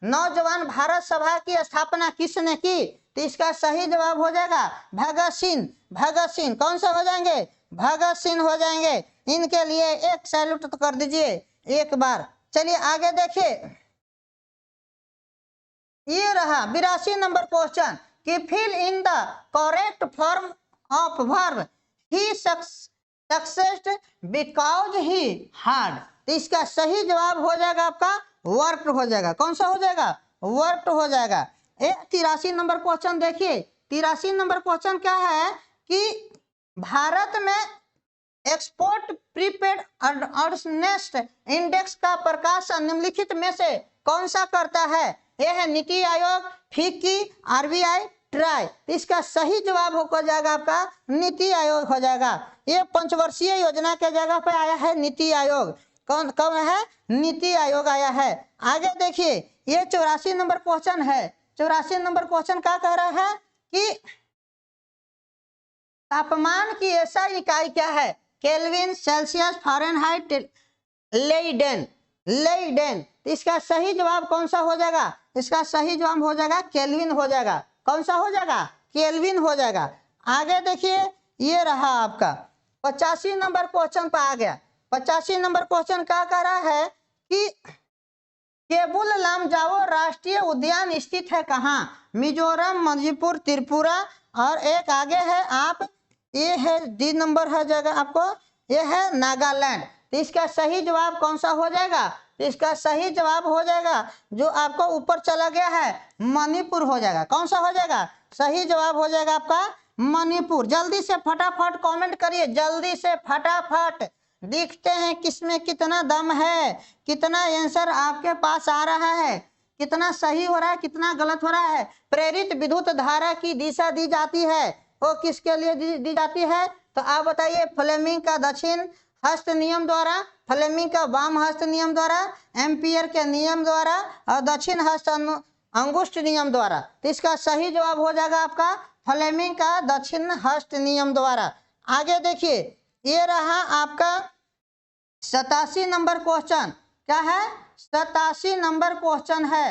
नौजवान भारत सभा की स्थापना किसने की? तो इसका सही जवाब हो जाएगा भगत सिंह। कौन सा हो जाएंगे? भगत सिंह हो जाएंगे। इनके लिए एक सैल्यूट तो कर दीजिए एक बार। चलिए आगे देखिए, ये रहा 82 नंबर क्वेश्चन कि fill in the correct form of verb he success because he hard. तो इसका सही जवाब हो जाएगा आपका वर्क हो जाएगा। कौन सा हो जाएगा? वर्क हो जाएगा। 83 नंबर क्वेश्चन देखिए। 83 नंबर क्वेश्चन क्या है कि भारत में एक्सपोर्ट प्रीपेड अर्नेस्ट इंडेक्स का प्रकाशन निम्नलिखित में से कौन सा करता है? यह है NITI Aayog, FICCI, RBI, try. इसका सही जवाब हो जाएगा आपका नीति आयोग हो जाएगा। ये पंचवर्षीय योजना के जगह पे आया है नीति आयोग। कौन कौन है? नीति आयोग आया है। आगे देखिए, ये 84 नंबर क्वेश्चन है। 84 नंबर क्वेश्चन क्या कह रहा है कि तापमान की ऐसा इकाई क्या है? Kelvin, Celsius, Fahrenheit, Leiden. Leiden. इसका सही जवाब कौन सा हो जाएगा? इसका सही जवाब हो जाएगा केल्विन हो जाएगा। कौन सा हो जाएगा? केल्विन हो जाएगा। आगे देखिए, ये रहा आपका 85 नंबर क्वेश्चन पर आ गया। 85 नंबर क्वेश्चन क्या कह रहा है कि केबुल लामजाओ राष्ट्रीय उद्यान स्थित है कहाँ? मिजोरम, मणिपुर, त्रिपुरा और एक आगे है आप, ये है डी नंबर है जगह आपको, ये है नागालैंड। तो इसका सही जवाब कौन सा हो जाएगा? तो इसका सही जवाब हो जाएगा जो आपको ऊपर चला गया है, मणिपुर हो जाएगा। कौन सा हो जाएगा? सही जवाब हो जाएगा आपका मणिपुर। जल्दी से फटाफट कमेंट करिए, जल्दी से फटाफट। देखते हैं किसमें कितना दम है, कितना आंसर आपके पास आ रहा है, कितना सही हो रहा है, कितना गलत हो रहा है। प्रेरित विद्युत धारा की दिशा दी जाती है, वो किसके लिए दी जाती है? तो आप बताइए। फ्लेमिंग का दक्षिण हस्त नियम द्वारा, फ्लेमिंग का वाम हस्त नियम द्वारा, एम्पियर के नियम द्वारा और दक्षिण हस्त अंगुष्ठ नियम द्वारा। तो इसका सही जवाब हो जाएगा आपका फ्लेमिंग का दक्षिण हस्त नियम द्वारा। आगे देखिए, ये रहा आपका 87 नंबर क्वेश्चन। क्या है? 87 नंबर क्वेश्चन है।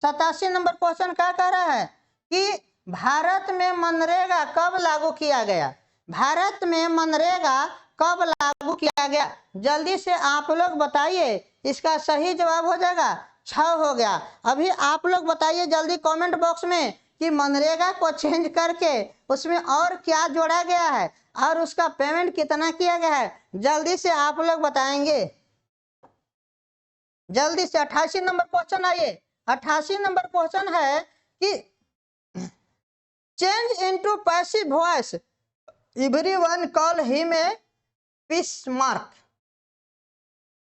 87 नंबर क्वेश्चन क्या कह रहा है कि भारत में मनरेगा कब लागू किया गया? भारत में मनरेगा कब लागू किया गया? जल्दी से आप लोग बताइए। इसका सही जवाब हो जाएगा 6 हो गया। अभी आप लोग बताइए जल्दी कमेंट बॉक्स में कि मनरेगा को चेंज करके उसमें और क्या जोड़ा गया है और उसका पेमेंट कितना किया गया है। जल्दी से आप लोग बताएंगे, जल्दी से। 88 नंबर क्वेश्चन आइए। 88 नंबर क्वेश्चन है कि change into passive voice everyone call him a Bismarck.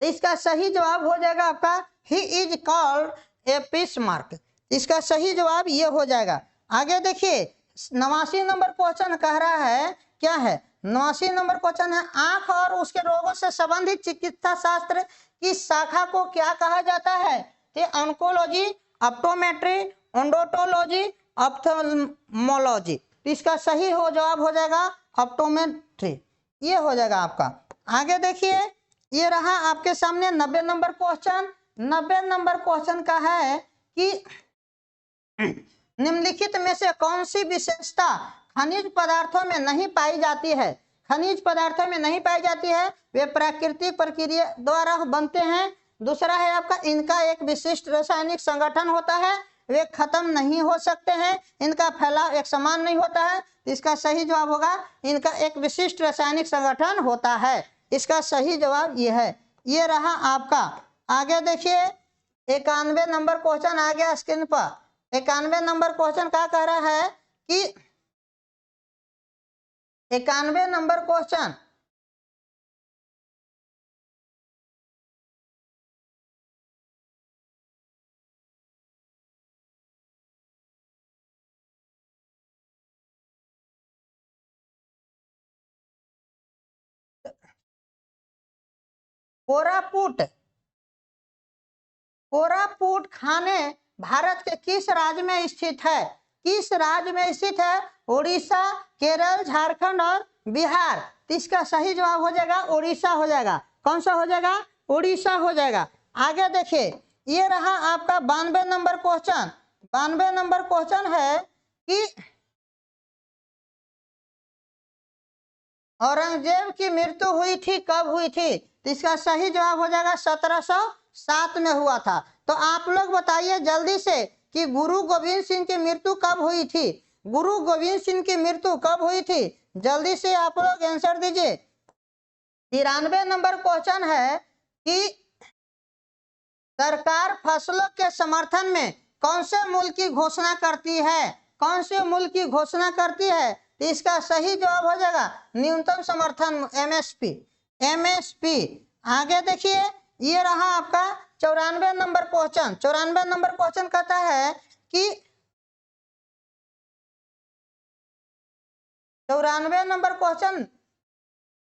इसका सही जवाब हो जाएगा आपका he is called a Bismarck. इसका सही जवाब ये हो जाएगा। आगे देखिए, 89 नंबर क्वेश्चन कह रहा है, क्या है? 89 नंबर क्वेश्चन है, आंख और उसके रोगों से संबंधित चिकित्सा शास्त्र की शाखा को क्या कहा जाता है? तो ऑन्कोलॉजी, ऑप्टोमेट्री, ओडोंटोलॉजी, ऑप्थेल्मोलॉजी। इसका सही हो जवाब हो जाएगा ऑप्टोमेट्री, ये हो जाएगा आपका। आगे देखिए, ये रहा आपके सामने 90 नंबर क्वेश्चन। 90 नंबर क्वेश्चन का है कि निम्नलिखित में से कौन सी विशेषता खनिज पदार्थों में नहीं पाई जाती है? खनिज पदार्थों में नहीं पाई जाती है, वे प्राकृतिक प्रक्रिया द्वारा बनते हैं। दूसरा है आपका, इनका एक विशिष्ट रासायनिक संगठन होता है, वे खत्म नहीं हो सकते हैं, इनका फैलाव एक समान नहीं होता है। इसका सही जवाब होगा इनका एक विशिष्ट रासायनिक संगठन होता है। इसका सही जवाब ये है। ये रहा आपका। आगे देखिए, 91 नंबर क्वेश्चन आ गया स्क्रीन पर। 91 नंबर क्वेश्चन क्या कह रहा है कि 91 नंबर क्वेश्चन कोरापुट, कोरापुट खाने भारत के किस राज्य में स्थित है? किस राज्य में स्थित है? उड़ीसा, केरल, झारखंड और बिहार। इसका सही जवाब हो जाएगा उड़ीसा हो जाएगा। कौन सा हो जाएगा? उड़ीसा हो जाएगा। आगे देखिए, ये रहा आपका 92 नंबर क्वेश्चन। 92 नंबर क्वेश्चन है कि औरंगजेब की मृत्यु हुई थी, कब हुई थी? तो इसका सही जवाब हो जाएगा 1707 में हुआ था। तो आप लोग बताइए जल्दी से कि गुरु गोविंद सिंह की मृत्यु कब हुई थी? गुरु गोविंद सिंह की मृत्यु कब हुई थी? जल्दी से आप लोग आंसर दीजिए। 93 नंबर क्वेश्चन है कि सरकार फसलों के समर्थन में कौन से मूल्य की घोषणा करती है? कौन से मूल्य की घोषणा करती है? तो इसका सही जवाब हो जाएगा न्यूनतम समर्थन एमएसपी। एमएसपी। आगे देखिए, ये रहा आपका 94 नंबर क्वेश्चन। 94 नंबर क्वेश्चन कहता है कि 94 नंबर क्वेश्चन,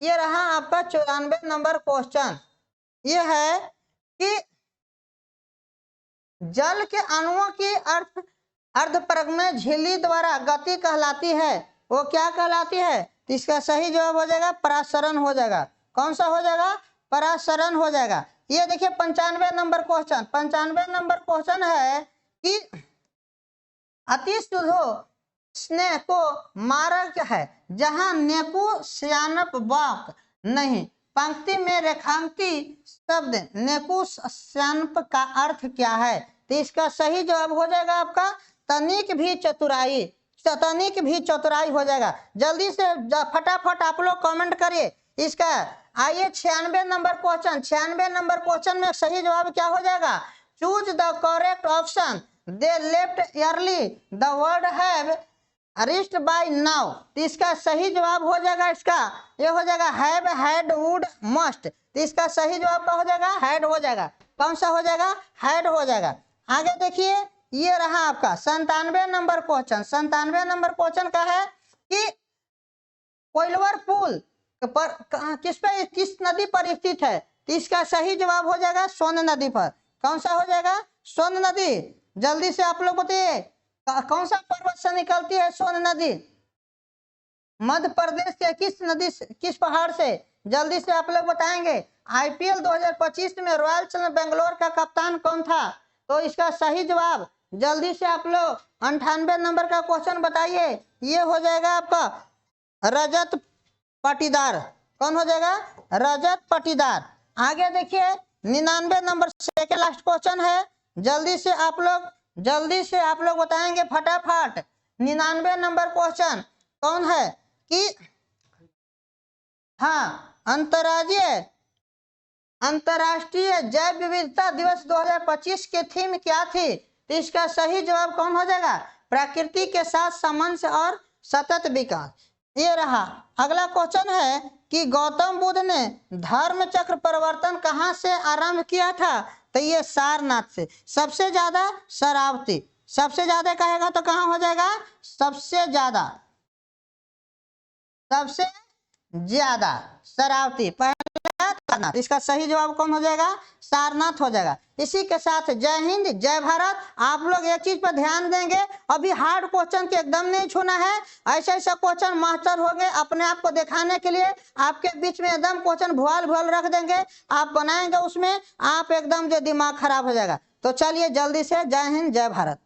ये रहा आपका 94 नंबर क्वेश्चन। ये है कि जल के अणुओं की अर्धपरिमेय झिल्ली द्वारा गति कहलाती है, वो क्या कहलाती है? तो इसका सही जवाब हो जाएगा परासरण हो जाएगा। कौन सा हो जाएगा? परासरण हो जाएगा। ये देखिए 95 नंबर क्वेश्चन। 95 नंबर क्वेश्चन है कि अति शुद्धो स्नेह को मार्ग है जहां नेकु श्यानप वाक नहीं। पंक्ति में रेखांकित शब्द नेकु श्यानप का अर्थ क्या है? तो इसका सही जवाब हो जाएगा आपका तनिक भी चतुराई। तनिक भी चतुराई हो जाएगा। जल्दी से फटाफट आप लोग कमेंट करिए इसका। आइए 96 नंबर क्वेश्चन। 96 नंबर क्वेश्चन में सही जवाब क्या हो जाएगा? Choose the correct option. They left early the word have arrest by now. तो इसका सही जवाब हो जाएगा, इसका ये हो जाएगा हैव, हैड, वुड, मस्ट। तो इसका सही जवाब क्या हो जाएगा? हैड हो जाएगा। कौन सा हो जाएगा? हैड हो जाएगा। आगे देखिए, ये रहा आपका 97 नंबर क्वेश्चन। 97 नंबर क्वेश्चन का है कि कोइलवर पुल पर किस नदी पर स्थित है? तो इसका सही जवाब हो जाएगा सोन नदी पर। कौन सा हो जाएगा? सोन नदी। जल्दी से आप लोग बताइए कौन सा पर्वत से निकलती है सोन नदी? मध्य प्रदेश के किस नदी से, किस पहाड़ से? जल्दी से आप लोग बताएंगे। आईपीएल 2025 में रॉयल चैलेंजर्स बेंगलोर का कप्तान कौन था? तो इसका सही जवाब जल्दी से आप लोग 98 नंबर का क्वेश्चन बताइए। ये हो जाएगा आपका रजत पाटीदार। कौन हो जाएगा? रजत पाटीदार। आगे देखिए 99 नंबर सेकंड लास्ट क्वेश्चन है। जल्दी से आप लोग बताएंगे फटाफट। 99 नंबर क्वेश्चन कौन है कि हाँ, अंतरराष्ट्रीय जैव विविधता दिवस 2025 के थीम क्या थी? तो इसका सही जवाब कौन हो जाएगा? प्रकृति के साथ सामंजस्य और सतत विकास। ये रहा। अगला क्वेश्चन है कि गौतम बुद्ध ने धर्म चक्र परिवर्तन कहाँ से आरंभ किया था? तो ये सारनाथ से। सबसे ज्यादा शरावती, सबसे ज्यादा कहेगा तो कहाँ हो जाएगा? सबसे ज्यादा शरावती पहला सारनाथ। इसका सही जवाब कौन हो जाएगा? सारनाथ हो जाएगा। इसी के साथ जय हिंद, जय भारत। आप लोग एक चीज पर ध्यान देंगे, अभी हार्ड क्वेश्चन के एकदम नहीं छूना है। ऐसा ऐसा क्वेश्चन मास्टर हो गए अपने आप को दिखाने के लिए आपके बीच में एकदम क्वेश्चन भुआल रख देंगे। आप बनाएंगे उसमें आप एकदम जो दिमाग खराब हो जाएगा। तो चलिए जल्दी से जय हिंद, जय भारत।